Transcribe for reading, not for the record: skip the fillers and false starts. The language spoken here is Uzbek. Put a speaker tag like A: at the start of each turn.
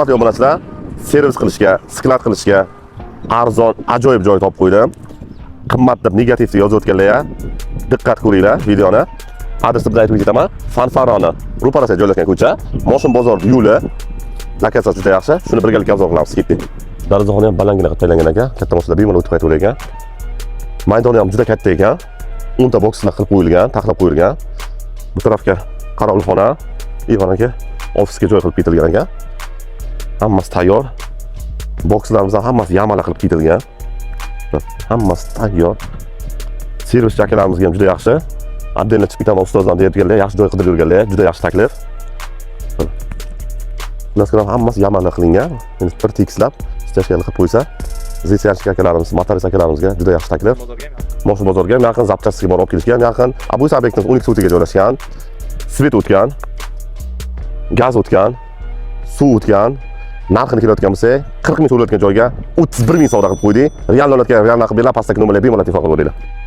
A: hurmatli obunachilar, servis qilishga, sklad qilishga arzon, ajoyib joy topib qo'ydim. Qimmat deb negativni yozib o'tganlar, diqqat ko'ringlar videoni. Adresni bilan aytib ketaman. Fanfaroni ro'parasiga joylashgan ko'cha, Moshin bozor yo'li. Lokatsiyasi juda yaxshi. Shuni birgalikda obzor qilamiz. Ketdik. Darvozaxona ham balandgina qilib tayinlangan ekan. Katta mashinalar bemalol o'tib qaytaverar ekan. Maydoni ham juda katta ekan. 10 ta bokslar qilib qo'yilgan, taxlab qo'yilgan. Bu tarafga qarovulxona, Ivanaka ofisga joy qilib ketilgan ekan. Hammasi tayyor. Bokslarimiz ham hammasi yamala qilib ketilgan. Hammasi tayyor. Servis jakalarimiz ham juda yaxshi. Отдельно chiqib ketaman ustozdan deyotganlar, yaxshi joy qidirib yurganlar, juda yaxshi taklif. Ular hammasi yamala qilingan. Endi bir tekislab, stashkani qilib qo'ysa, zesiyanchik akalarimiz, motorist akalarimizga juda yaxshi taklif. Moshin bozorga yaqin, zapchastasiga borib kelishgan, yaqin. Bu obyektimiz 12 sotiga joylashgan. Svet o'tgan, gaz o'tgan, suv o'tgan. Narxini kelayotgan bo'lsa, 40 ming so'rayotgan joyga 31 ming savdo qilib qo'ydik. Real olayotgan, real narxi bilan pastdagi nomerlarga bemalol aloqa qilib o'ringlar.